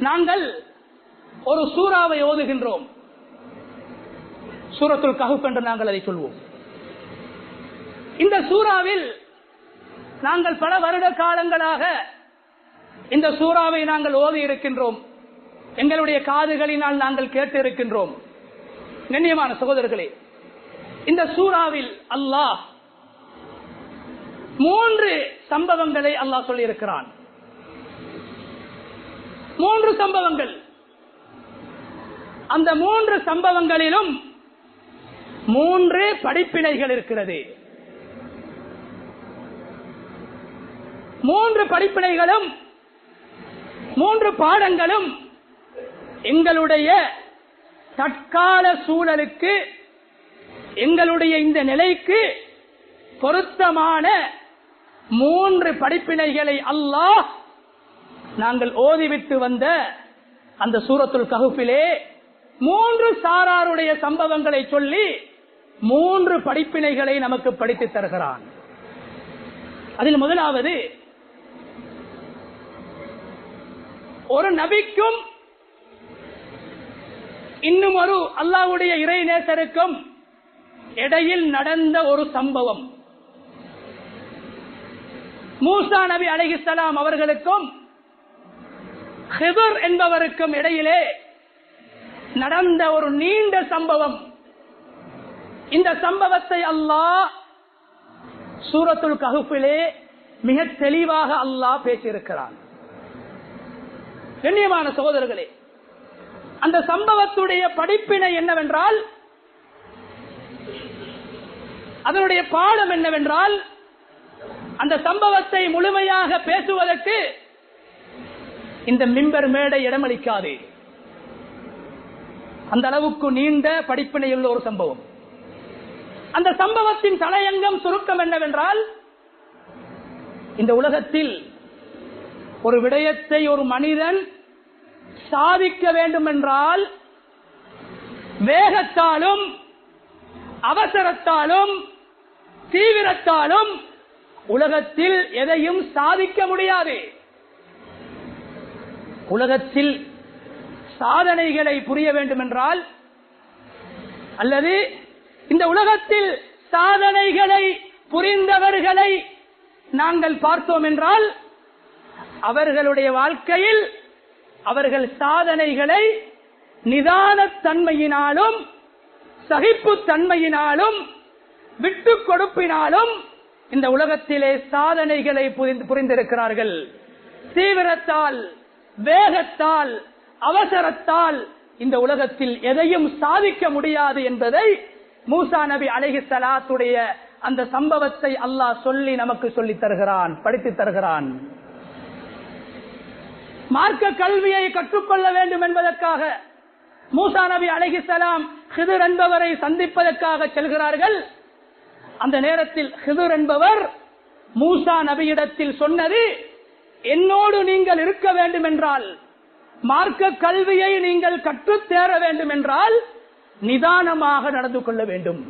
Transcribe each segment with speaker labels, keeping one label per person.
Speaker 1: நாங்கள் ஒரு சூறாவை ஓதுகின்றோம். சூரத்துல் கஹ்ஃப் என்று நாங்கள் அதை சொல்வோம். இந்த சூறாவில் நாங்கள் பல வருட காலங்களாக இந்த சூறாவை நாங்கள் ஓதி இருக்கின்றோம். எங்களுடைய காதுகளினால் நாங்கள் கேட்டு இருக்கின்றோம். கண்ணியமான சகோதரர்களே, இந்த சூறாவில் அல்லாஹ் 3 சம்பவங்களை அல்லாஹ் சொல்லி இருக்கிறான். 3 சம்பவங்கள். அந்த 3 சம்பவங்களிலும் 3 படிப்பினைகள் இருக்கிறது. 3 படிப்பினைகளும் 3 பாடங்களும் எங்களுடைய தற்கால சூழலுக்கு, எங்களுடைய இந்த நிலைக்கு பொருத்தமான 3 படிப்பினைகளை அல்லாஹ் நாங்கள் ஓதிவிட்டு வந்த அந்த சூரத்துல் கஹ்ஃபிலே 3 சாராருடைய சம்பவங்களை சொல்லி 3 படிப்பினைகளை நமக்கு படித்து தருகிறான். அதில் முதலாவது, ஒரு நபிக்கும் இன்னும் ஒரு அல்லாஹ்வுடைய இறை நேசருக்கும் இடையில் நடந்த ஒரு சம்பவம். மூசா நபி அலைஹிஸ்ஸலாம் அவர்களுக்கும் ஹிதர் என்பவருக்கும் இடையிலே நடந்த ஒரு நீண்ட சம்பவம். இந்த சம்பவத்தை அல்லாஹ் சூரத்துல் கஹ்ஃபிலே மிக தெளிவாக அல்லாஹ் பேசியிருக்கிறான். கண்ணியமான சகோதரர்களே, அந்த சம்பவத்துடைய படிப்பினை என்னவென்றால், அதனுடைய பாடம் என்னவென்றால், அந்த சம்பவத்தை முழுமையாக பேசுவதற்கு இந்த மிம்பர் மேடை இடமளிக்காது. அந்த அளவுக்கு நீண்ட படிப்பினையுள்ள ஒரு சம்பவம். அந்த சம்பவத்தின் தலையங்கம் சுருக்கம் என்னவென்றால், இந்த உலகத்தில் ஒரு விடயத்தை ஒரு மனிதன் சாதிக்க வேண்டும் என்றால் வேகத்தாலும் அவசரத்தாலும் தீவிரத்தாலும் உலகத்தில் எதையும் சாதிக்க முடியாது. உலகத்தில் சாதனைகளை புரிய வேண்டும் என்றால், அல்லது இந்த உலகத்தில் சாதனைகளை புரிந்தவர்களை நாங்கள் பார்த்தோம் என்றால், அவர்களுடைய வாழ்க்கையில் அவர்கள் சாதனைகளை நிதானத்தன்மையினாலும் சகிப்பு தன்மையினாலும் விட்டு கொடுப்பினாலும் இந்த உலகத்திலே சாதனைகளை புரிந்திருக்கிறார்கள். தீவிரத்தால், வேகத்தால், அவசரத்தால் இந்த உலகத்தில் எதையும் சாதிக்க முடியாது என்பதை மூசா நபி அலைஹிஸ்ஸலாத்துடைய அந்த சம்பவத்தை அல்லாஹ் சொல்லி நமக்கு சொல்லித் தருகிறான், படித்து தருகிறான். மார்க்க கல்வியை கற்றுக்கொள்ள வேண்டும் என்பதற்காக மூசா நபி அலைஹிஸ்ஸலாம் ஹிதர் என்பவரை சந்திப்பதற்காக செல்கிறார்கள். அந்த நேரத்தில் ஹிதர் என்பவர் மூசா நபியிடத்தில் சொன்னது, என்னோடு நீங்கள் இருக்க வேண்டும் என்றால், மார்க்க கல்வியை நீங்கள் கற்றுத்தேர வேண்டும் என்றால் நிதானமாக நடந்து கொள்ள வேண்டும்,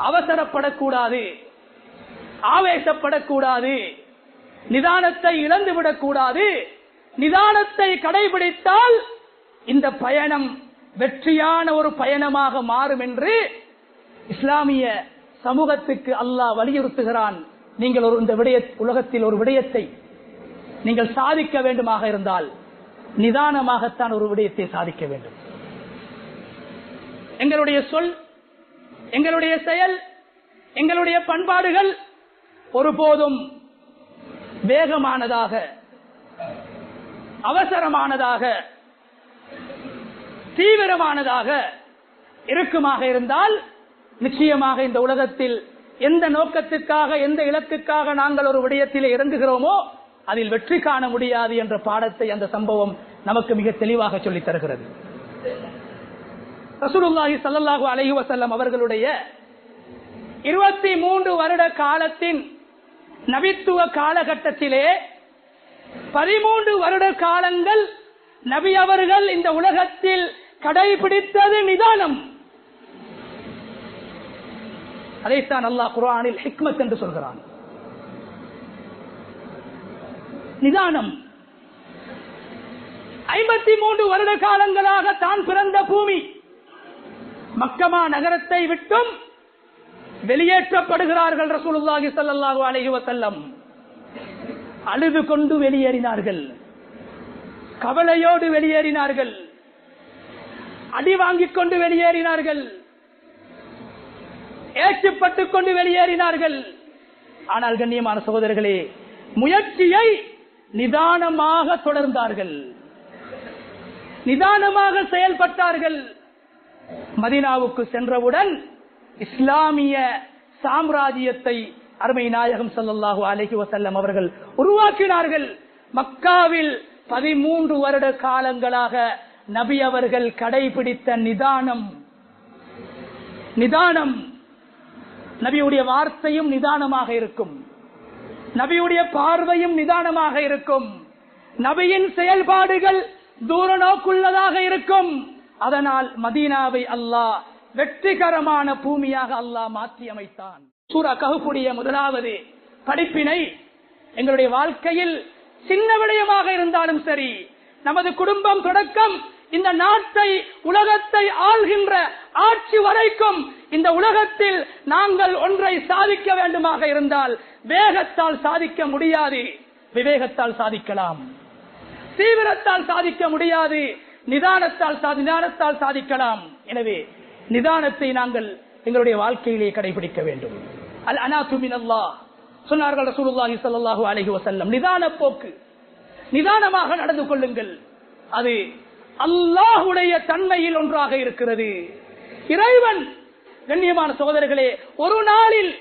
Speaker 1: அவசரப்படக்கூடாது, ஆவேசப்படக்கூடாது, நிதானத்தை இழந்துவிடக் கூடாது. நிதானத்தை கடைபிடித்தால் இந்த பயணம் வெற்றியான ஒரு பயணமாக மாறும் என்று இஸ்லாமிய சமூகத்துக்கு அல்லாஹ் வலியுறுத்துகிறான். நீங்கள் இந்த உலகத்தில் ஒரு விடயத்தை நீங்கள் சாதிக்க வேண்டுமாக இருந்தால் நிதானமாகத்தான் ஒரு விடயத்தை சாதிக்க வேண்டும். எங்களுடைய சொல், எங்களுடைய செயல், எங்களுடைய பண்பாடுகள் ஒருபோதும் வேகமானதாக, அவசரமானதாக, தீவிரமானதாக இருக்குமாக இருந்தால் நிச்சயமாக இந்த உலகத்தில் எந்த நோக்கத்துக்காக, எந்த இலக்குக்காக நாங்கள் ஒரு விடயத்தில் இறங்குகிறோமோ அதில் வெற்றி காண முடியாது என்ற பாடத்தை அந்த சம்பவம் நமக்கு மிக தெளிவாக சொல்லித் தருகிறது. ரசூலுல்லாஹி ஸல்லல்லாஹு அலைஹி வஸல்லம் அவர்களுடைய 23 வருட காலத்தின் நபித்துவ காலகட்டத்திலே 13 வருட காலங்கள் நபி அவர்கள் இந்த உலகத்தில் கடைபிடித்தது நிதானம். அதைத்தான் அல்லாஹ் குர்ஆனில் ஹிக்மத் என்று சொல்கிறான். நிதானம். 53 வருட காலங்களாக தான் பிறந்த பூமி மக்கமா நகரத்தை விட்டும் வெளியேற்றப்படுகிறார்கள். ரசூலுல்லாஹி ஸல்லல்லாஹு அலைஹி வஸல்லம் அழுது கொண்டு வெளியேறினார்கள், கவலையோடு வெளியேறினார்கள், அடி வாங்கிக் கொண்டு வெளியேறினார்கள், ஏற்றுப்பட்டுக் கொண்டு வெளியேறினார்கள். ஆனால் கண்ணியமான சகோதரர்களே, முயற்சியை நிதானமாக தொடர்ந்தார்கள், நிதானமாக செயல்பட்டார்கள். மதீனாவுக்கு சென்றவுடன் இஸ்லாமிய சாம்ராஜ்யத்தை அருமை நாயகம் ஸல்லல்லாஹு அலைஹி வஸல்லம் அவர்கள் உருவாக்கினார்கள். மக்காவில் 13 வருட காலங்களாக நபி அவர்கள் கடைபிடித்த நிதானம், நபியுடைய வார்த்தையும் நிதானமாக இருக்கும், நபியுடைய பார்வையும் நிதானமாக இருக்கும், நபியின் செயல்பாடுகள் தூர நோக்குள்ளதாக இருக்கும். அதனால் மதீனாவை அல்லாஹ் வெற்றிகரமான பூமியாக அல்லாஹ் மாற்றி அமைத்தான். சூரா கஹ்ஃபுடைய முதலாவது படிப்பினை, எங்களுடைய வாழ்க்கையில் சின்ன விடயமாக இருந்தாலும் சரி, நமது குடும்பம் தொடக்கம் இந்த நாட்டை உலகத்தை ஆள்கின்ற ஆட்சி வரைக்கும் இந்த உலகத்தில் நாங்கள் ஒன்றை சாதிக்க வேண்டுமாக இருந்தால் வேகத்தால் சாதிக்க முடியாது, விவேகத்தால் சாதிக்கலாம். தீவிரத்தால் சாதிக்க முடியாது, நிதானத்தால் சாதிக்கலாம். எனவே நிதானத்தை நாங்கள் எங்களுடைய வாழ்க்கையிலே கடைபிடிக்க வேண்டும். அல் அனாது மினல்லாஹ் சொன்னார்கள் ரசூலுல்லாஹி ஸல்லல்லாஹு அலைஹி வஸல்லம். நிதான போக்கு, நிதானமாக நடந்து கொள்ளுங்கள். அது அல்லாஹ்வுடைய தன்மையில் ஒன்றாக இருக்கிறது. இறைவன் கண்ணியமான சகோதரர்களே, ஒரு நாளில்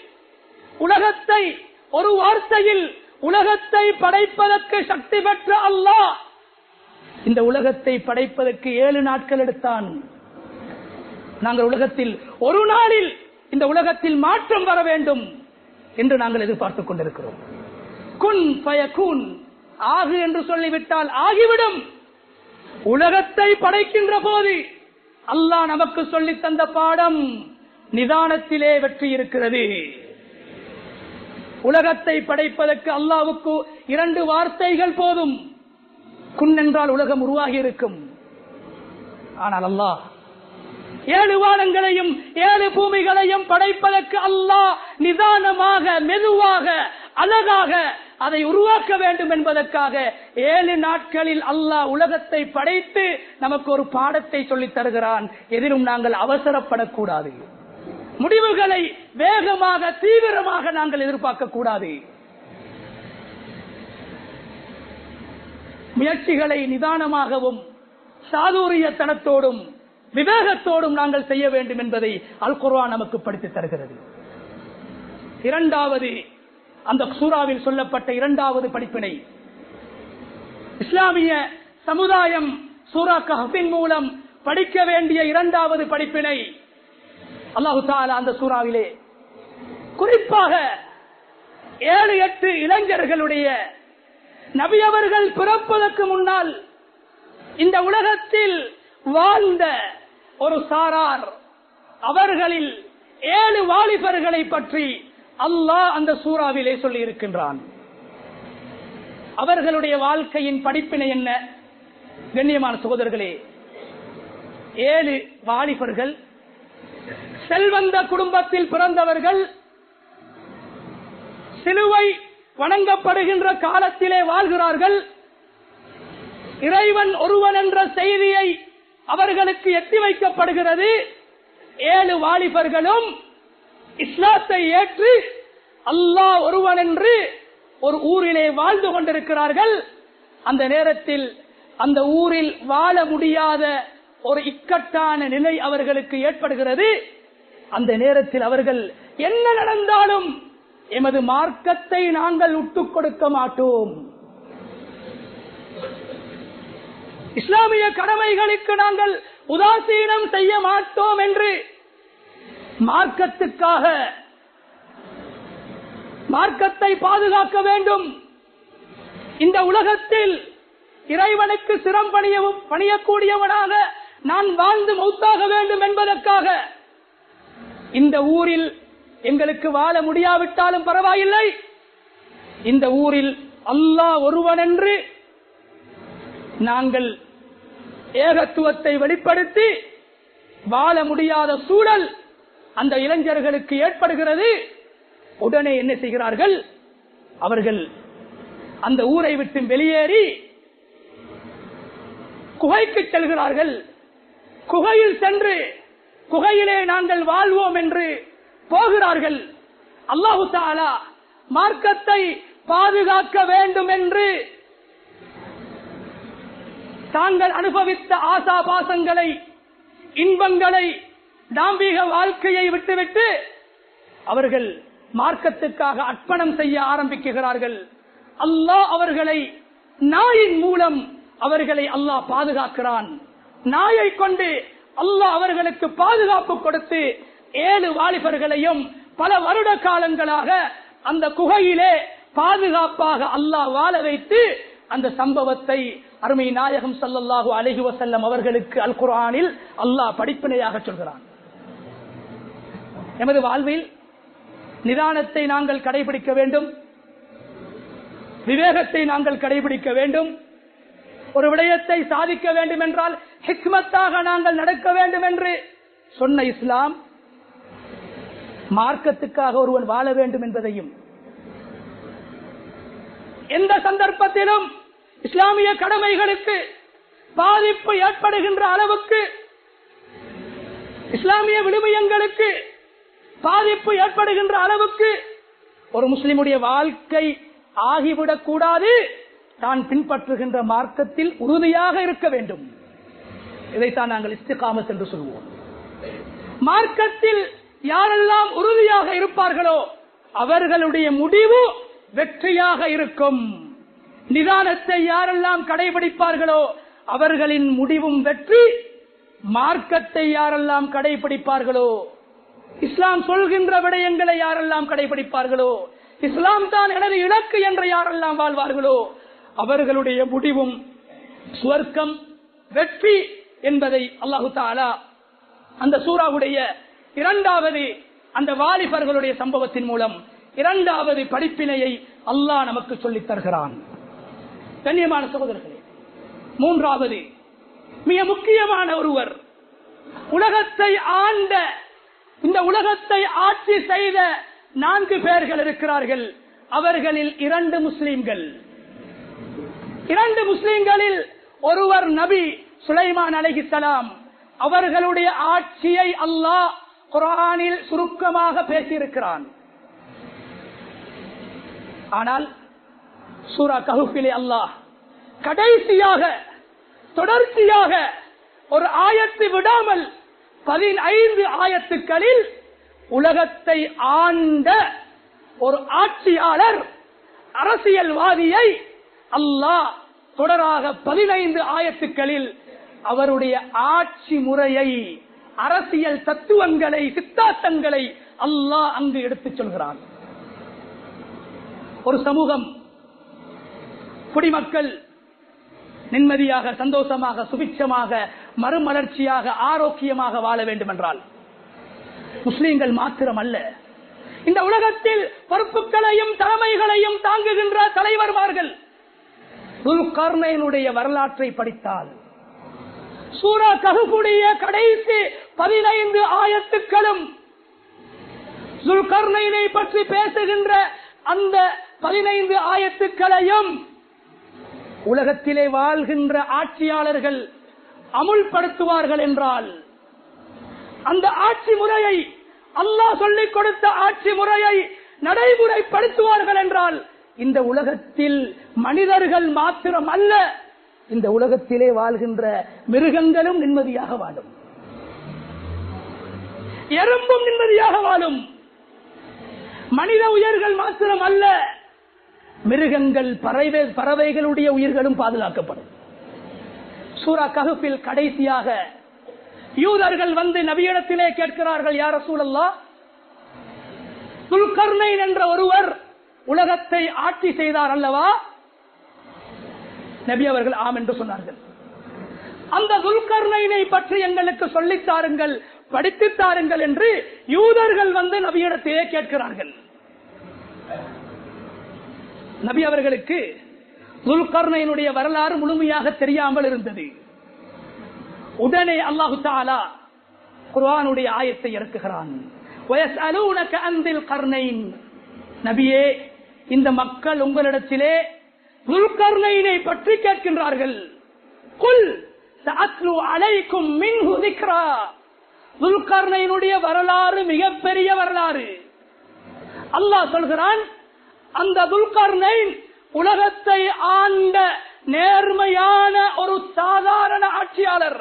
Speaker 1: உலகத்தை, ஒரு வார்த்தையில் உலகத்தை படைப்பதற்கு சக்தி பெற்ற அல்லாஹ் இந்த உலகத்தை படைப்பதற்கு 7 நாட்கள் எடுத்தான். நாங்கள் உலகத்தில் ஒரு நாளில் இந்த உலகத்தில் மாற்றம் வர வேண்டும் என்று நாங்கள் எதிர்பார்த்துக் கொண்டிருக்கிறோம். குன் ஃபயகுன், ஆகு என்று சொல்லிவிட்டால் ஆகிவிடும். உலகத்தை படைக்கின்ற போது அல்லாஹ் நமக்கு சொல்லி தந்த பாடம், நிதானத்திலே வெற்றி இருக்கிறது. உலகத்தை படைப்பதற்கு அல்லாஹ்வுக்கு 2 வார்த்தைகள் போதும். குன் என்றால் உலகம் உருவாகி இருக்கும். ஆனால் அல்லாஹ் 7 வானங்களையும் 7 பூமிகளையும் படைப்பதற்கு அல்லாஹ் நிதானமாக, மெதுவாக, அழகாக அதை உருவாக்க வேண்டும் என்பதற்காக 7 நாட்களில் அல்லாஹ் உலகத்தை படைத்து நமக்கு ஒரு பாடத்தை சொல்லித் தருகிறான். எதிலும் நாங்கள் அவசரப்படக்கூடாது, முடிவுகளை வேகமாக, தீவிரமாக நாங்கள் எதிர்பார்க்க கூடாது. முயற்சிகளை நிதானமாகவும் சாதுரியத்தனத்தோடும் விவேகத்தோடும் நாங்கள் செய்ய வேண்டும் என்பதை அல் குர்ஆன் நமக்கு படித்துத் தருகிறது. இரண்டாவது, அந்த சூராவில் சொல்லப்பட்ட 2வது படிப்பினை, இஸ்லாமிய சமுதாயம் சூரா கஹ்ஃபின் மூலம் படிக்க வேண்டிய 2வது படிப்பினை, அல்லாஹு தஆலா அந்த சூராவிலே குறிப்பாக 7-8 இளைஞர்களுடைய, நபி அவர்கள் பிறப்பதற்கு முன்னால் இந்த உலகத்தில் வாழ்ந்த ஒரு சாரார், அவர்களில் 7 வாலிபர்களை பற்றி அல்லாஹ் அந்த சூராவிலே சொல்லி இருக்கின்றான். அவர்களுடைய வாழ்க்கையின் படிப்பினை என்ன? கண்ணியமான சகோதரர்களே, 7 வாலிபர்கள், செல்வந்த குடும்பத்தில் பிறந்தவர்கள், சிலுவை வணங்கப்படுகின்ற காலத்திலே வாழ்கிறார்கள். இறைவன் ஒருவன் என்ற செய்தியை அவர்களுக்கு எட்டி வைக்கப்படுகிறது. 7 வாலிபர்களும் இஸ்லாத்தை ஏற்று அல்லாஹ் ஒருவன் என்று ஒரு ஊரிலே வாழ்ந்து கொண்டிருக்கிறார்கள். அந்த நேரத்தில் அந்த ஊரில் வாழ முடியாத ஒரு இக்கட்டான நிலை அவர்களுக்கு ஏற்படுகிறது. அந்த நேரத்தில் அவர்கள் என்ன நடந்தாலும் எமது மார்க்கத்தை நாங்கள் விட்டுக் கொடுக்க மாட்டோம், இஸ்லாமிய கடமைகளுக்கு நாங்கள் உதாசீனம் செய்ய மாட்டோம் என்று மார்க்கத்துக்காக, மார்க்கத்தை பாதுகாக்க வேண்டும், இந்த உலகத்தில் இறைவனுக்கு சிரம் பணியக்கூடியவனாக நான் வாழ்ந்து மௌத்தாக வேண்டும் என்பதற்காக இந்த ஊரில் எங்களுக்கு வாழ முடியாவிட்டாலும் பரவாயில்லை, இந்த ஊரில் அல்லாஹ் ஒருவன் என்று நாங்கள் ஏகத்துவத்தை வெளிப்படுத்தி வாழ முடியாத சூழல் அந்த இளைஞர்களுக்கு ஏற்படுகிறது. உடனே என்ன செய்கிறார்கள்? அவர்கள் அந்த ஊரை விட்டு வெளியேறி குகைக்கு செல்கிறார்கள். குகையில் சென்று குகையிலே நாங்கள் வாழ்வோம் என்று போகிறார்கள். அல்லாஹு தஆலா மார்க்கத்தை பாதுகாக்க வேண்டும் என்று தாங்கள் அனுபவித்த ஆசாபாசங்களை, இன்பங்களை, தாம்பீக வாழ்க்கையை விட்டுவிட்டு அவர்கள் மார்க்கத்துக்காக அர்ப்பணம் செய்ய ஆரம்பிக்கிறார்கள். அல்லாஹ் அவர்களை நாயின் மூலம் அவர்களை அல்லாஹ் பாதுகாக்கிறான். நாயை கொண்டு அல்லாஹ் அவர்களுக்கு பாதுகாப்பு கொடுத்து 7 வாலிபர்களையும் பல வருட காலங்களாக அந்த குகையிலே பாதுகாப்பாக அல்லாஹ் வாழ வைத்து அந்த சம்பவத்தை அருமை நாயகம் ஸல்லல்லாஹு அலைஹி வஸல்லம் அவர்களுக்கு அல் குர்ஆனில் அல்லாஹ் படிப்பினையாக சொல்கிறான். எமது வாழ்வில் நிதானத்தை நாங்கள் கடைபிடிக்க வேண்டும், விவேகத்தை நாங்கள் கடைபிடிக்க வேண்டும். ஒரு விடயத்தை சாதிக்க வேண்டும் என்றால் ஹிக்மத்தாக நாங்கள் நடக்க வேண்டும் என்று சொன்ன இஸ்லாம், மார்க்கத்துக்காக ஒருவன் வாழ வேண்டும் என்பதையும், எந்த சந்தர்ப்பத்திலும் இஸ்லாமிய கடமைகளுக்கு பாதிப்பு ஏற்படுகின்ற அளவுக்கு, இஸ்லாமிய விழுமியங்களுக்கு பாதிப்பு ஏற்படுகின்ற அளவுக்கு ஒரு முஸ்லிமுடைய வாழ்க்கை ஆகிவிடக் கூடாது. தான் பின்பற்றுகின்ற மார்க்கத்தில் உறுதியாக இருக்க வேண்டும். இதைத்தான் நாங்கள் இஸ்திகாமத் என்று சொல்வோம். மார்க்கத்தில் யாரெல்லாம் உறுதியாக இருப்பார்களோ அவர்களுடைய முடிவு வெற்றியாக இருக்கும். நிதானத்தை யாரெல்லாம் கடைபிடிப்பார்களோ அவர்களின் முடிவும் வெற்றி. மார்க்கத்தை யாரெல்லாம் கடைபிடிப்பார்களோ, இஸ்லாம் சொல்கின்ற விடயங்களை யாரெல்லாம் கடைபிடிப்பார்களோ, இஸ்லாம் தான் எனது இலக்கு என்று யாரெல்லாம் வாழ்வார்களோ அவர்களுடைய முடிவும் சுவர்க்கம், வெற்றி என்பதை அல்லாஹு தஆலா அந்த சூராவுடைய 2வது அந்த வாலிபர்களுடைய சம்பவத்தின் மூலம் 2வது படிப்பினையை அல்லாஹ் நமக்கு சொல்லித் தருகிறான். கண்ணியமான சகோதரர்களே, 3வது மிக முக்கியமான ஒருவர், உலகத்தை ஆண்ட, இந்த உலகத்தை ஆட்சி செய்த 4 பேர்கள் இருக்கிறார்கள். அவர்களில் 2 முஸ்லிம்கள். 2 முஸ்லிம்களில் ஒருவர் நபி சுலைமான் அலைஹிஸ்ஸலாம். அவர்களுடைய ஆட்சியை அல்லாஹ் குர்ஆனில் சுருக்கமாக பேசியிருக்கிறான். ஆனால் சூரா கஹ்ஃபிலே அல்லாஹ் கடைசியாக தொடர்ச்சியாக ஒரு ஆயத்தை விடாமல் 15 ஆயத்துக்களில் உலகத்தை ஆண்ட ஒரு ஆட்சியாளர், அரசியல்வாதியை அல்லாஹ் தொடராக 15 ஆயத்துக்களில் அவருடைய ஆட்சி முறையை, அரசியல் தத்துவங்களை, சித்தாந்தங்களை அல்லாஹ் அங்கு எடுத்துச் சொல்கிறான். ஒரு சமூகம், குடிமக்கள் நிம்மதியாக, சந்தோஷமாக, சுபிட்சமாக, மறுமலர்ச்சியாக, ஆரோக்கியமாக வாழ வேண்டும் என்றால் முஸ்லிம்கள் மாத்திரம் அல்ல, இந்த உலகத்தில் பொறுப்புகளையும் தலைமைகளையும் தாங்குகின்ற தலைவர்மார்கள், துல்கர்னைனுடைய வரலாற்றை படித்தால் சூரா கஹ்ஃபுடைய கடைசி 15 ஆயத்துக்களும் துல்கர்னைனை பற்றி பேசுகின்ற அந்த 15 ஆயத்துக்களையும் உலகத்திலே வாழ்கின்ற ஆட்சியாளர்கள் அமுல்படுத்துவார்கள் என்றால், அந்த ஆட்சி முறையை, அல்லாஹ் சொல்லிக் கொடுத்த ஆட்சி முறையை நடைமுறைப்படுத்துவார்கள் என்றால், இந்த உலகத்தில் மனிதர்கள் மாத்திரம் அல்ல, இந்த உலகத்திலே வாழ்கின்ற மிருகங்களும் நிம்மதியாக வாழும், எறும்பும் நிம்மதியாக வாழும். மனித உயிர்கள் மாத்திரம் அல்ல, மிருகங்கள், பறவைகளுடைய உயிர்களும் பாதுகாக்கப்படும். சூரா கஹ்ஃபில் கடைசியாக யூதர்கள் வந்து நபியிடத்திலே கேட்கிறார்கள், யா ரசூலல்லாஹ், துல்கர்னைன் என்ற ஒருவர் உலகத்தை ஆட்சி செய்தார் அல்லவா? நபி அவர்கள் ஆம் என்று சொன்னார்கள். அந்த துல்கர்னைனை பற்றி எங்களுக்கு சொல்லித் தாருங்கள், படித்துத் தாருங்கள் என்று யூதர்கள் வந்து நபியிடத்திலே கேட்கிறார்கள். நபி அவர்களுக்கு துல்கர்னைனுடைய வரலாறு முழுமையாக தெரியாமல் இருந்தது. உடனே அல்லாஹு தஆலா குர்ஆனுடைய ஆயத்தை இறக்குகிறான். வயஸ்அலூனக அன்தில் கர்னைன், நபியே இந்த மக்கள் உங்களிடத்திலே துல்கர்னைனை பற்றி கேட்கின்றார்கள். குல் சஅத்லு அலைக்கும் மின்ஹு ذிக்ரா, துல்கர்னைனுடைய வரலாறு மிகப்பெரிய வரலாறு. அல்லாஹ் சொல்கிறான், அந்த துல்கர்னைன் உலகத்தை ஆண்ட நேர்மையான ஒரு சாதாரண ஆட்சியாளர்.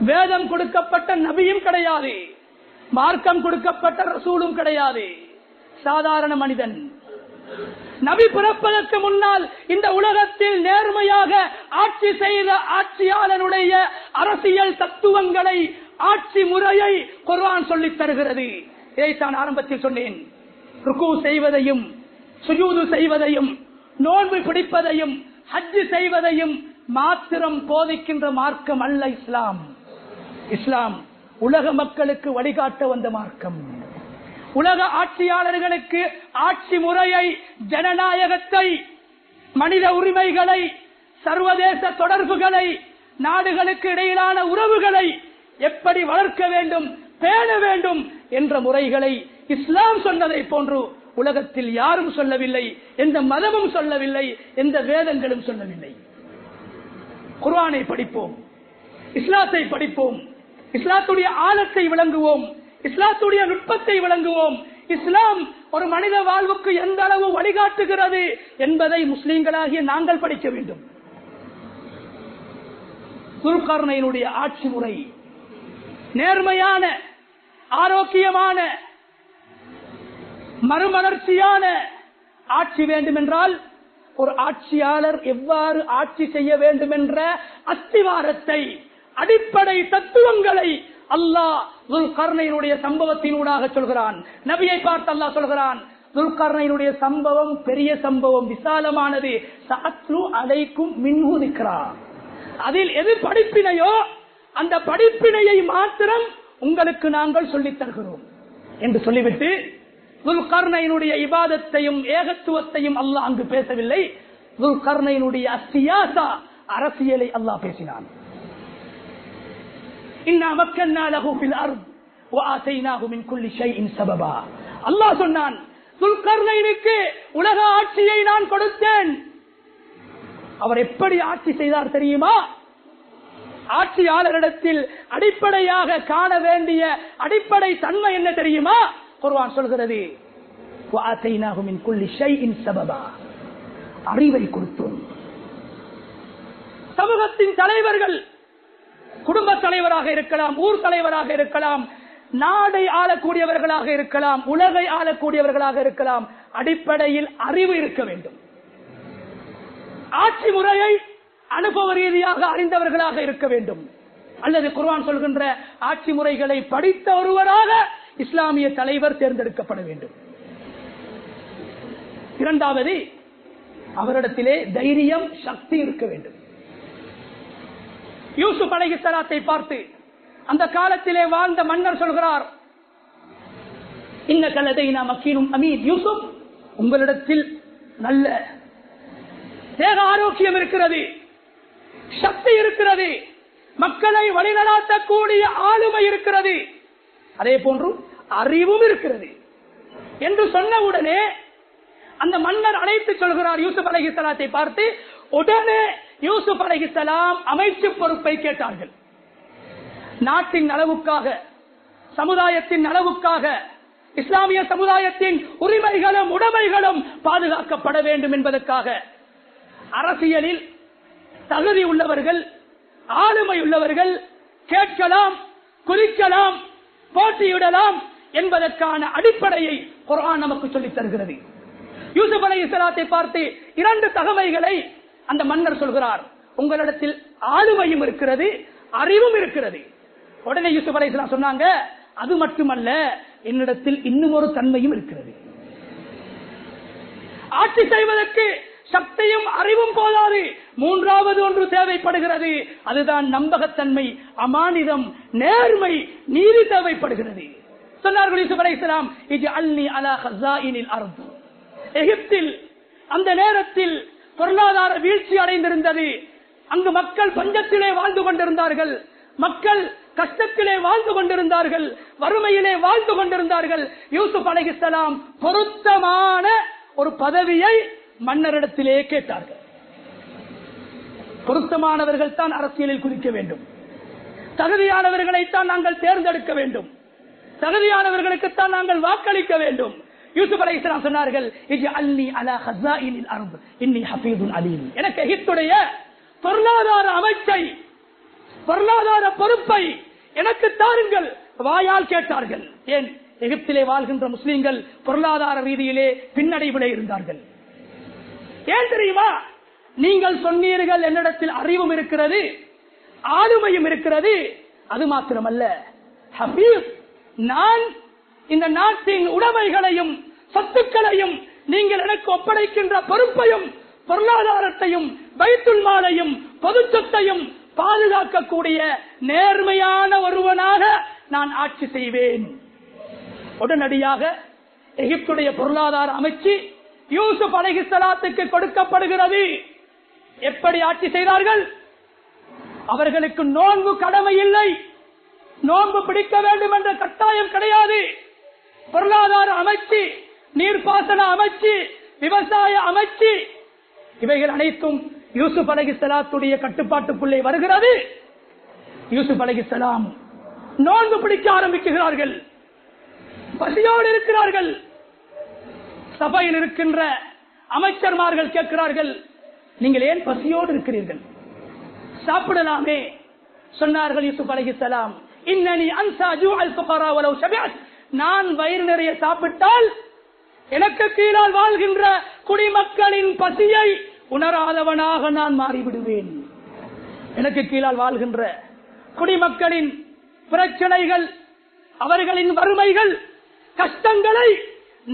Speaker 1: வேதம் கொடுக்கப்பட்ட நபியும் கிடையாது, மார்க்கம் கொடுக்கப்பட்ட ரசூலும் கிடையாது, சாதாரண மனிதன். நபி பிறப்பதற்கு முன்னால் இந்த உலகத்தில் நேர்மையாக ஆட்சி செய்த ஆட்சியாளனுடைய அரசியல் தத்துவங்களை, ஆட்சி முறையை குர்ஆன் சொல்லித் தருகிறது. இதைத்தான் ஆரம்பத்தில் சொன்னேன். ருக்கு செய்வதையும், சுஜூது செய்வதையும், நோன்பு பிடிப்பதையும், ஹஜ் செய்வதையும் மாத்திரம் போதிக்கின்ற மார்க்கம் அல்ல இஸ்லாம். இஸ்லாம் உலக மக்களுக்கு வழிகாட்ட வந்த மார்க்கம். உலக ஆட்சியாளர்களுக்கு ஆட்சி முறையை, ஜனநாயகத்தை, மனித உரிமைகளை, சர்வதேச தொடர்புகளை, நாடுகளுக்கு இடையிலான உறவுகளை எப்படி வளர்க்க வேண்டும், பேண வேண்டும் என்ற முறைகளை இஸ்லாம் சொன்னதை போன்று உலகத்தில் யாரும் சொல்லவில்லை, எந்த மதமும் சொல்லவில்லை, எந்த வேதங்களும் சொல்லவில்லை. குர்ஆனை படிப்போம், இஸ்லாத்தை படிப்போம், இஸ்லாத்துடைய ஆழத்தை விளங்குவோம், இஸ்லாத்துடைய நுட்பத்தை விளங்குவோம். இஸ்லாம் ஒரு மனித வாழ்வுக்கு எந்த அளவு வழிகாட்டுகிறது என்பதை முஸ்லிம்களாகிய நாங்கள் படிக்க வேண்டும். துல்கர்னைனுடைய ஆட்சி முறை நேர்மையான, ஆரோக்கியமான, மறுமலர்ச்சியான ஆட்சி வேண்டும் என்றால் ஒரு ஆட்சியாளர் எவ்வாறு ஆட்சி செய்ய வேண்டும் என்ற அஸ்திவாரத்தை, அடிப்படை தத்துவங்களை அல்லாஹ் துல்கர்னைனுடைய சம்பவத்தினூடாக சொல்கிறான். நபியை பார்த்து அல்லாஹ் சொல்கிறான், துல்கர்னைனுடைய சம்பவம் பெரிய சம்பவம், விசாலமானது. சஅத்லு அலைக்கும் மின்ஹு ذிக்ரா, அதில் எது படிப்பினையோ அந்த படிப்பினையை மாத்திரம் உங்களுக்கு நாங்கள் சொல்லித் தருகிறோம் என்று சொல்லிவிட்டு துல்கர்னைனுடைய இபாதத்தையும் ஏகத்துவத்தையும் அல்லாஹ் அங்கு பேசவில்லை. துல்கர்னைனுடைய சியாசா, அரசியலை அல்லாஹ் பேசினான். இன்னா மக்கன்னா லஹு ஃபில் அர்த் வ ஆதைனாஹு மின் குல்லி ஷைஇன் சபபா. அல்லாஹ் சொன்னான், துல்கர்னைனுக்கு உலக ஆட்சியை நான் கொடுத்தேன். அவர் எப்படி ஆட்சி செய்தார் தெரியுமா? ஆட்சியாளரிடத்தில் அடிப்படையாக காண வேண்டிய அடிப்படை தன்மை என்ன தெரியுமா? குர்ஆன் சொல்கிறது, வ ஆதைனாஹு மின் குல்லி ஷைஇன் சபபா, அறிவை கொடுத்தோம். சமூகத்தின் தலைவர்கள், குடும்ப தலைவராக இருக்கலாம், ஊர் தலைவராக இருக்கலாம், நாடை ஆளக்கூடியவர்களாக இருக்கலாம், உலகை ஆளக்கூடியவர்களாக இருக்கலாம், அடிப்படையில் அறிவு இருக்க வேண்டும். ஆட்சி முறையை அனுபவ ரீதியாக அறிந்தவர்களாக இருக்க வேண்டும். அல்லது குர்ஆன் சொல்கின்ற ஆட்சி முறைகளை படித்த ஒருவராக இஸ்லாமிய தலைவர் தேர்ந்தெடுக்கப்பட வேண்டும். இரண்டாவது, அவரிடத்திலே தைரியம், சக்தி இருக்க வேண்டும். யூசுப் அலைஹிஸ்ஸலாத்தை பார்த்து அந்த காலத்திலே வாழ்ந்த மன்னர் சொல்கிறார், இன்னக லதைனா மக்கீனும் அமீன். யூசுப், உங்களிடத்தில் நல்ல தேக ஆரோக்கியம் இருக்கிறது, சக்தி இருக்கிறது, மக்களை வழிநடாத்தக்கூடிய ஆளுமை இருக்கிறது, அதே போன்று அறிவும் இருக்கிறது என்று சொன்னவுடனே அந்த மன்னர் அழைத்து சொல்கிறார் யூசுப் அலைஹிஸ்ஸலாத்தை பார்த்து. உடனே யூசுப் அலைஹிஸ்ஸலாம் அமைச்சு பொறுப்பை கேட்டார்கள். நாட்டின் நலவுக்காக, சமுதாயத்தின் நலவுக்காக, இஸ்லாமிய சமுதாயத்தின் உரிமைகளும் உடைமைகளும் பாதுகாக்கப்பட வேண்டும் என்பதற்காக அரசியலில் தகுதி உள்ளவர்கள், ஆளுமை உள்ளவர்கள் கேட்கலாம், குறிக்கலாம், போட்டியிடலாம் என்பதற்கான அடிப்படையை குர்ஆன் நமக்கு சொல்லித் தருகிறது. யூசுப் அலைஹிஸ்ஸலாத்தை பார்த்து இரண்டு தகமைகளை அந்த மன்னர் சொல்கிறார். உங்களிடத்தில் ஆளுமையும் இருக்கிறது, அறிவும் இருக்கிறது. உடனே யூசுப் அலைஹிஸ்ஸலாம் சொன்னாங்க, அது மட்டுமல்ல, என்னிடத்தில் இன்னும் ஒரு தன்மையும் இருக்கிறது. ஆட்சி செய்வதற்கு சக்தியும் அறிவும் போதாது, மூன்றாவது ஒன்று தேவைப்படுகிறது. அதுதான் நம்பகத்தன்மை, அமானிதம், நேர்மை, நீதி தேவைப்படுகிறது. சொன்னார்கள் யூசுப் அலைஹிஸ்ஸலாம், இஜ்அல்னி அலா ஹஸாயினில் அர்த். எகிப்தில் அந்த நேரத்தில் பொருளாதார வீழ்ச்சி அடைந்திருந்தது. அங்கு மக்கள் பஞ்சத்திலே வாழ்ந்து கொண்டிருந்தார்கள், மக்கள் கஷ்டத்திலே வாழ்ந்து கொண்டிருந்தார்கள், வறுமையிலே வாழ்ந்து கொண்டிருந்தார்கள். யூசுப் அலைஹிஸ்ஸலாம் பொருத்தமான ஒரு பதவியை மன்னரிடத்திலே கேட்டார்கள். பொருத்தமானவர்கள் தான் அரசியலில் குதிக்க வேண்டும், தகுதியானவர்களைத்தான் நாங்கள் தேர்ந்தெடுக்க வேண்டும், தகுதியானவர்களுக்குத்தான் நாங்கள் வாக்களிக்க வேண்டும். யூசுப் அலைஹிஸ்ஸலாம் சொன்னார்கள், இஜ்அல்னி அலா ஹஸாயினில் அர்த் இன்னி ஹஃபீதுன் அலீம். எனக்கு எகிப்துடைய பொருளாதார அமைச்சை, பொருளாதார பொறுப்பை எனக்கு தாருங்கள். வாயால் கேட்டார்கள். ஏன்? எகிப்திலே வாழ்கின்ற முஸ்லிம்கள் பொருளாதார ரீதியிலே பின்னடைவிலே இருந்தார்கள். ஏன் தெரியுமா? நீங்கள் சொன்னீர்கள் என்னிடத்தில் அறிவும் இருக்கிறது, ஆளுமையும் இருக்கிறது. அது மாத்திரமல்ல, ஹபீப், நான் இந்த நாட்டின் உடைமைகளையும் சொத்துக்களையும் நீங்கள் எனக்கு ஒப்படைக்கின்ற பொறுப்பையும் பொருளாதாரத்தையும் பைத்துல் மாலையும் பொது சொத்தையும் பாதுகாக்கக்கூடிய நேர்மையான ஒருவனாக நான் ஆட்சி செய்வேன். உடனடியாக எகிப்துடைய பொருளாதார அமைச்சு யூசுப் அலைஹிஸ்ஸலாத்துக்கு கொடுக்கப்படுகிறது. எப்படி ஆட்சி செய்தார்கள்? அவர்களுக்கு நோன்பு கடமை இல்லை, நோன்பு பிடிக்க வேண்டும் என்ற கட்டாயம் கிடையாது. பொருளாதார அமைச்சு, நீர்ப்பாசன அமைச்சு, விவசாய அமைச்சு, இவைகள் அனைத்தும் யூசுப் அலைஹிஸ்ஸலாத்துடைய கட்டுப்பாட்டுக்குள்ளே வருகிறது. யூசுப் அலைஹிஸ்ஸலாம் நோன்பு பிடிக்க ஆரம்பிக்கிறார்கள், பசியோடு இருக்கிறார்கள். சபையில் இருக்கின்ற அமைச்சர்மார்கள் கேட்கிறார்கள், நீங்கள் ஏன் பசியோடு இருக்கிறீர்கள்? சாப்பிடலாமே. சொன்னார்கள் யூசுப் அலைஹிஸ்ஸலாம், இன்னனி அன்ஸா ஜூஅல் ஃபுகரா வலவ் ஷபிஅத். நான் வயிறு நிறைய சாப்பிட்டால் எனக்கு கீழால் வாழ்கின்ற குடிமக்களின் பசியை உணராதவனாக நான் மாறிவிடுவேன். எனக்கு கீழால் வாழ்கின்ற குடிமக்களின் பிரச்சனைகள், அவர்களின் வறுமைகள், கஷ்டங்களை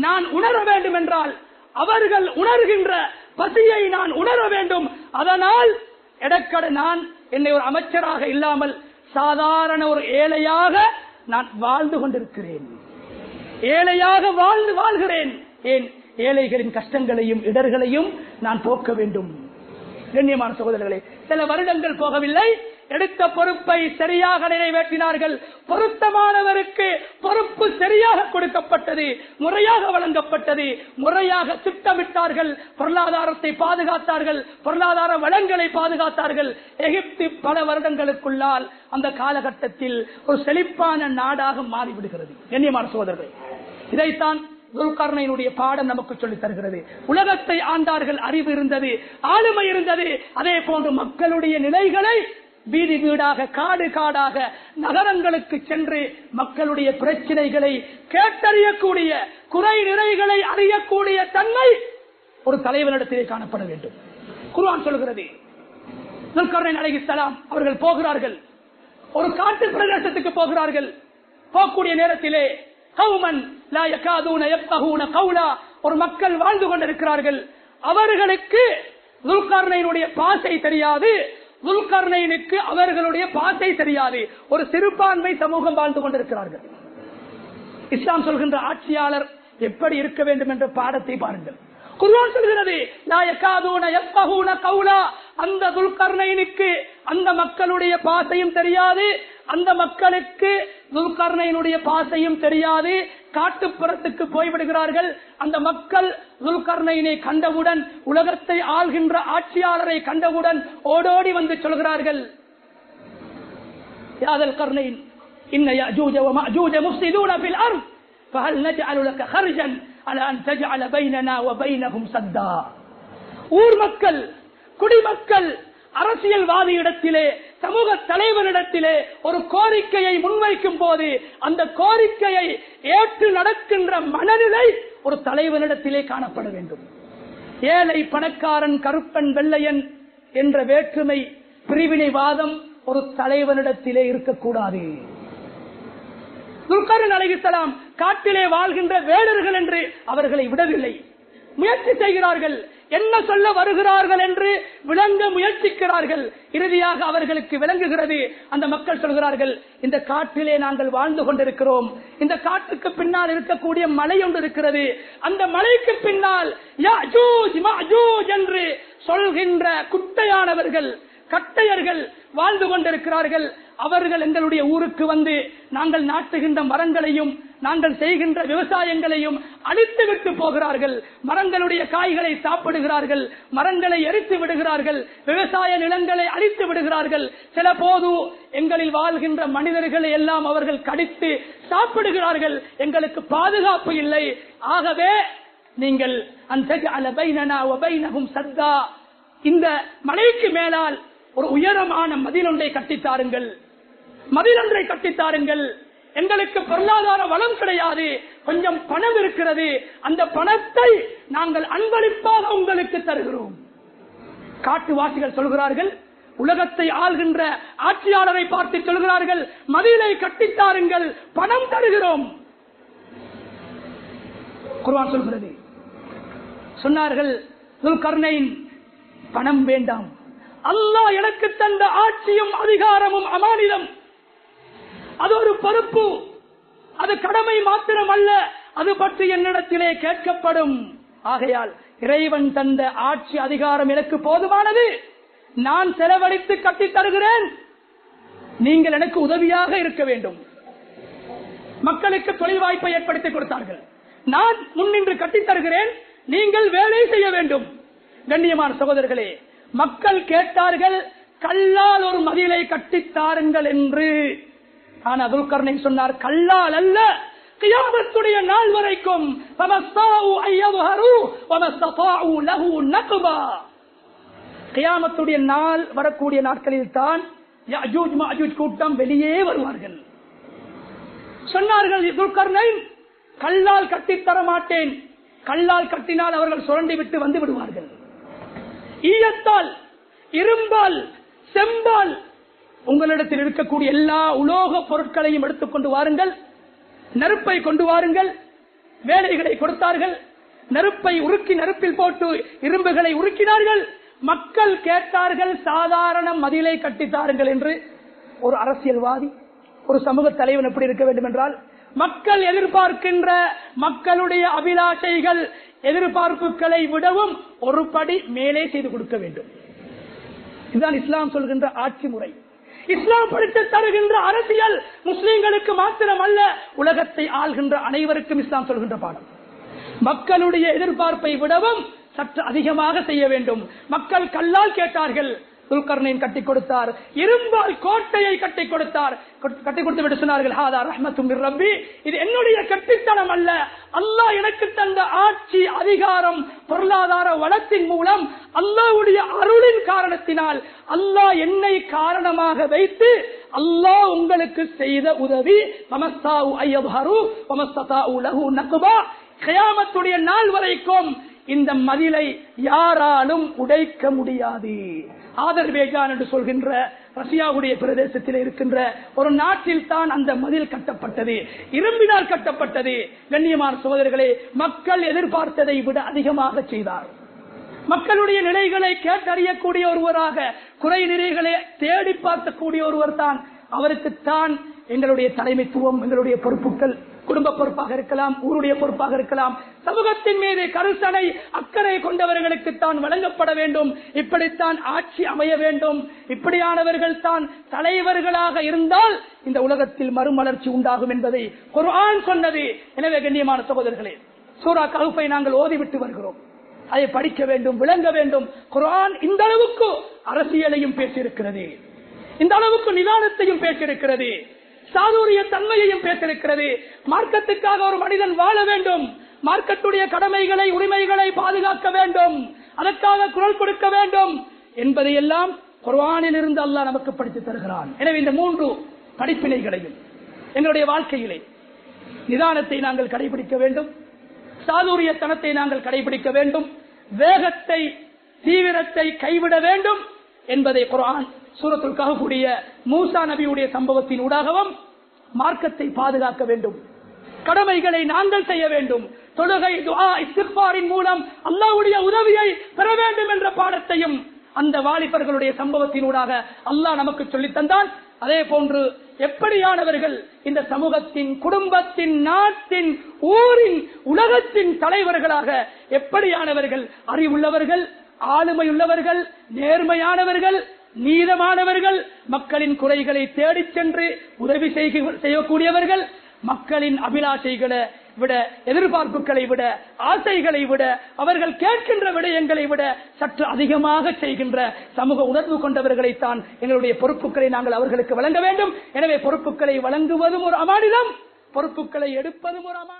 Speaker 1: நான் உணர வேண்டும் என்றால் அவர்கள் உணர்கின்ற பசியை நான் உணர வேண்டும். அதனால் எடக்கட நான் என்னை ஒரு அமைச்சராக இல்லாமல் சாதாரண ஒரு ஏழையாக நான் வாழ்ந்து கொண்டிருக்கிறேன், ஏழையாக வாழ்கிறேன். ஏன்? ஏழைகளின் கஷ்டங்களையும் இடர்களையும் நான் போக்க வேண்டும். கண்ணியமான சகோதரர்களே, சில வருடங்கள் போகவில்லை, எடுத்த பொறுப்பை சரியாக நிறைவேற்றினார்கள். பொருத்தமானவருக்கு பொறுப்பு சரியாக கொடுக்கப்பட்டது, முறையாக வழங்கப்பட்டது, முறையாக திட்டமிட்டார்கள், பொருளாதாரத்தை பாதுகாத்தார்கள், பொருளாதார வளங்களை பாதுகாத்தார்கள். எகிப்து பல வருடங்களுக்குள்ளால் அந்த காலகட்டத்தில் ஒரு செழிப்பான நாடாக மாறிவிடுகிறது. கண்ணியமான சகோதரர்களே, இதைத்தான் துல்கர்னைனுடைய பாடம் நமக்கு சொல்லித் தருகிறது. உலகத்தை ஆண்டார்கள், அறிவு இருந்தது, ஆளுமை இருந்தது. அதே போன்று மக்களுடைய நிலைகளை வீதி வீடாக, காடு காடாக, நகரங்களுக்கு சென்று மக்களுடைய பிரச்சனைகளை கேட்டறியக்கூடிய, குறை நிறைகளை அறியக்கூடிய தன்மை ஒரு தலைவனிடத்திலே காணப்பட வேண்டும். குர்ஆன் சொல்கிறது, துல்கர்னைன் அலைஹிஸ்ஸலாம் அவர்கள் போகிறார்கள், ஒரு காட்டு பிரதேசத்துக்கு போகிறார்கள். போகக்கூடிய நேரத்திலே கௌமன் லா யகாதுன யஃகஹூன கௌலா, ஒரு மக்கள் வாழ்ந்து கொண்டிருக்கிறார்கள். அவர்களுக்கு துல்கர்னைனுடைய பாஷை தெரியாது, துல்கர்னைனுக்கு அவர்களுடைய பாஷை தெரியாது. ஒரு சிறுபான்மை சமூகம் வாழ்ந்து கொண்டிருக்கிறார்கள். இஸ்லாம் சொல்கின்ற ஆட்சியாளர் எப்படி இருக்க வேண்டும் என்ற பாடத்தை பாருங்கள். குர்ஆன் சொல்கிறது, லா யகாதுன யஃகஹூன கௌலா, அந்த துல்கர்னைனுக்கு அந்த மக்களுடைய பாஷையும் தெரியாது, அந்த மக்களுக்கு துல்கர்னைனுடைய பாஷையும் தெரியாது. காட்டுப்புறத்துக்கு போய்விடுகிறார்கள். அந்த மக்கள் துல்கர்னைனை கண்டவுடன், உலகத்தை ஆள்கின்ற ஆட்சியாளரை கண்டவுடன் ஓடோடி வந்து சொல்கிறார்கள், யா துல்கர்னைன் இன்ன யஅஜூஜ வமஅஜூஜ முஃப்ஸிதூன ஃபில் அர்ض் ஃபஹல் நஜஅலு லக ஹர்ஜன் அலா அன் தஜஅல பைனனா வபைனஹும் சத்தா. ஊர் மக்கள், குடிமக்கள் அரசியல்வாதியிடத்திலே, சமூக தலைவரிடத்திலே ஒரு கோரிக்கையை முன்வைக்கும் போது அந்த கோரிக்கையை ஏற்று நடக்கின்ற மனநிலை ஒரு தலைவரிடத்திலே காணப்பட வேண்டும். ஏழை பணக்காரன், கருப்பன் வெள்ளையன் என்ற வேற்றுமை, பிரிவினைவாதம் ஒரு தலைவனிடத்திலே இருக்கக்கூடாது. துல்கர்னைன் அலைஹிஸ்ஸலாம் காட்டிலே வாழ்கின்ற வேடர்கள் என்று அவர்களை விடவில்லை. முயற்சி செய்கிறார்கள், என்ன சொல்ல வருகிறார்கள் என்று விளங்க முயற்சிக்கிறார்கள். இறுதியாக அவர்களுக்கு விளங்குகிறது. அந்த மக்கள் சொல்கிறார்கள், இந்த காட்டிலே நாங்கள் வாழ்ந்து கொண்டிருக்கிறோம், இந்த காட்டுக்கு பின்னால் இருக்கக்கூடிய மலை ஒன்று இருக்கிறது, அந்த மலைக்கு பின்னால் யாஜூஜ் மாஜூஜ் என்று சொல்கின்ற குட்டையானவர்கள், கட்டையர்கள் வாழ்ந்து கொண்டிருக்கிறார்கள். அவர்கள் எங்களுடைய ஊருக்கு வந்து நாங்கள் நாட்டுகின்ற மரங்களையும் நாங்கள் செய்கின்ற விவசாயங்களையும் அழித்து விட்டு போகிறார்கள். மரங்களுடைய காய்களை சாப்பிடுகிறார்கள், மரங்களை எரித்து விடுகிறார்கள், விவசாய நிலங்களை அழித்து விடுகிறார்கள். சில போது எங்களில் வாழ்கின்ற மனிதர்களை எல்லாம் அவர்கள் கடித்து சாப்பிடுகிறார்கள். எங்களுக்கு பாதுகாப்பு இல்லை. ஆகவே நீங்கள் இந்த மலைக்கு மேலால் ஒரு உயரமான மதில் ஒன்றை கட்டித்தாருங்கள், மதில் ஒன்றை கட்டித்தாருங்கள். எங்களுக்கு பொருளாதார வளம் கிடையாது, கொஞ்சம் பணம் இருக்கிறது, அந்த பணத்தை நாங்கள் அன்பளிப்பாக உங்களுக்கு தருகிறோம். காட்டுவாசிகள் சொல்கிறார்கள், உலகத்தை ஆள்கின்ற ஆட்சியாளரை பார்த்து சொல்கிறார்கள், மதிலை கட்டித்தாருங்கள், பணம் தருகிறோம். குர்ஆன் சொல்கிறது. சொன்னார்கள் துல்கர்னைன், பணம் வேண்டாம், அல்லாஹ் எனக்கு தந்த ஆட்சியும் அதிகாரமும் அமானிதம், அது ஒரு பொறுப்பு, அது கடமை மாத்திரம் அல்ல, அது பற்றி என்னிடத்திலே கேட்கப்படும். ஆகையால் இறைவன் தந்த ஆட்சி அதிகாரம் எனக்கு போதுமானது, நான் செலவழித்து கட்டித் தருகிறேன், நீங்கள் எனக்கு உதவியாக இருக்க வேண்டும். மக்களுக்கு தொழில் வாய்ப்பை ஏற்படுத்தி கொடுத்தார்கள். நான் முன்னின்று கட்டித் தருகிறேன், நீங்கள் வேலை செய்ய வேண்டும். கண்ணியமான சகோதரர்களே, மக்கள் கேட்டார்கள், கல்லால் ஒரு மதிலை கட்டித்தாருங்கள் என்று. ஆனால் துல்கர்னைன் சொன்னார், கல்லால் அல்ல, கியாமத்துடைய நாள் வரைக்கும் கியாமத்துடைய நாள் வரக்கூடிய நாட்களில் தான் யஜூஜ் மஜூஜ் கூட்டம் வெளியே வருவார்கள். சொன்னார்கள் துல்கர்னைன், கல்லால் கட்டித்தர மாட்டேன், கல்லால் கட்டினால் அவர்கள் சுரண்டி விட்டு வந்து விடுவார்கள். ஈயத்தால், இரும்பால், செம்பால், உங்களிடத்தில் இருக்கக்கூடிய எல்லா உலோக பொருட்களையும் எடுத்துக்கொண்டு வாருங்கள், நெருப்பை கொண்டு வாருங்கள். வேலைகளை கொடுத்தார்கள், நெருப்பை உருக்கி நெருப்பில் போட்டு இரும்புகளை உருக்கினார்கள். மக்கள் கேட்டார்கள், சாதாரண மதிலை கட்டித்தாருங்கள் என்று. ஒரு அரசியல்வாதி, ஒரு சமூக தலைவன் எப்படி இருக்க வேண்டும் என்றால், மக்கள் எதிர்பார்க்கின்ற மக்களுடைய அபிலாஷைகள் எதிர்பார்ப்புகளை விடவும் ஒரு படி மேலே செய்து கொடுக்க வேண்டும். இதுதான் இஸ்லாம் சொல்கின்ற ஆட்சி முறை. இஸ்லாம் படித்து தருகின்ற அரசியல் முஸ்லிம்களுக்கு மாத்திரம் அல்ல, உலகத்தை ஆள்கின்ற அனைவருக்கும் இஸ்லாம் சொல்கின்ற பாடம். மக்களுடைய எதிர்பார்ப்பை விடவும் சற்று அதிகமாக செய்ய வேண்டும். மக்கள் கல்லால் கேட்டார்கள், துல்கர்னைன் கட்டி கொடுத்தார். இரும்பால் கோட்டையை கட்டி கொடுத்தார். கட்டி கொடுத்து விட்டு சொன்னார்கள், ஹாதா ரஹ்மத்தும் மிர் ரப்பி, இது என்னுடைய கட்டித்தனம் அல்ல, அல்லாஹ் எனக்கு தந்த ஆட்சி அதிகாரம் பொருளாதார வளத்தின் மூலம் அல்லாஹ்வுடைய அருளின் காரணத்தினால் அல்லாஹ் என்னை காரணமாக வைத்து அல்லாஹ் உங்களுக்கு செய்த உதவி. வமஸ்தாஉ அய்யப்ஹரு வமஸ்ததாஉ லஹு நக்பா, கியாமத்துடைய நாள் வரைக்கும் இந்த மதிலை யாராலும் உடைக்க முடியாது. ஆதர்பேஜான் என்று சொல்கின்ற ரஷ்யாவுடைய பிரதேசத்தில் இருக்கின்ற ஒரு நாட்டில் தான் அந்த மதில் கட்டப்பட்டது, இரும்பினால் கட்டப்பட்டது. கண்ணியமான சகோதரர்களே, மக்கள் எதிர்பார்த்ததை விட அதிகமாக செய்தார். மக்களுடைய நிலைகளை கேட்டறியக்கூடிய ஒருவராக, குறை நிறைகளை தேடி பார்க்கக்கூடிய ஒருவர் தான். அவருக்குத்தான் எங்களுடைய தலைமைத்துவம், எங்களுடைய பொறுப்புகள், குடும்ப பொறுப்பாக இருக்கலாம், ஊருடைய பொறுப்பாக இருக்கலாம், சமூகத்தின் மீது கருத்தனை அக்கறை கொண்டவர்களுக்கு தான் வழங்கப்பட வேண்டும். இப்படித்தான் ஆட்சி அமைய வேண்டும். இப்படியானவர்கள் தான் தலைவர்களாக இருந்தால் இந்த உலகத்தில் மறுமலர்ச்சி உண்டாகும் என்பதை குர்ஆன் சொன்னது. எனவே கண்ணியமான சகோதரர்களே, சூரா கஹ்ஃபை நாங்கள் ஓதிவிட்டு வருகிறோம், அதை படிக்க வேண்டும், விளங்க வேண்டும். குர்ஆன் இந்த அளவுக்கு அரசியலையும் பேசியிருக்கிறது, இந்த அளவுக்கு நிதானத்தையும் பேசியிருக்கிறது, சாதுரிய தன்மையையும் பேசியிருக்கிறது. மார்க்கத்துக்காக ஒரு மனிதன் வாழ வேண்டும், மார்க்கத்துடைய கடமைகளை உரிமைகளை பாதுகாக்க வேண்டும், அதற்காக குரல் கொடுக்க வேண்டும் என்பதையெல்லாம் குர்ஆனில் இருந்து அல்லாஹ் நமக்கு படித்து தருகிறான். எனவே இந்த 3 படிப்பினைகளையும் எங்களுடைய வாழ்க்கையிலே நிதானத்தை நாங்கள் கடைபிடிக்க வேண்டும், சாதுரியத்தனத்தை நாங்கள் கடைபிடிக்க வேண்டும், வேகத்தை தீவிரத்தை கைவிட வேண்டும் என்பதை குர்ஆன் சூரத்துல் கஹ்ஃபுடைய மூசா நபியுடைய சம்பவத்தின் ஊடாகவும் மார்க்கத்தை பாதுகாக்க வேண்டும், கடமைகளை நாங்கள் செய்ய வேண்டும், தொழுகை, துஆ, இஸ்திக்பாரின் மூலம் அல்லாஹ்வுடைய உதவியை பெற வேண்டும் என்ற பாடத்தையும் அந்த வாலிபர்களுடைய சம்பவத்தினூடாக அல்லாஹ் நமக்கு சொல்லித் தந்தான். அதே போன்று எப்படியானவர்கள் இந்த சமூகத்தின், குடும்பத்தின், நாட்டின், ஊரின், உலகத்தின் தலைவர்களாக எப்படியானவர்கள் அறிவுள்ளவர்கள், ஆளுமையுள்ளவர்கள், நேர்மையானவர்கள், நீதமானவர்கள், மக்களின் குறைகளை தேடிச் சென்று உதவி செய்யக்கூடியவர்கள், மக்களின் அபிலாஷைகளை விட, எதிர்பார்ப்புகளை விட, ஆசைகளை விட, அவர்கள் கேட்கின்ற விடயங்களை விட சற்று அதிகமாக செய்கின்ற சமூக உணர்வு கொண்டவர்களைத்தான் எங்களுடைய பொறுப்புகளை நாங்கள் அவர்களுக்கு வழங்க வேண்டும். எனவே பொறுப்புகளை வழங்குவதும் ஒரு அமானிதம், பொறுப்புகளை எடுப்பதும் ஒரு அமானிதம்.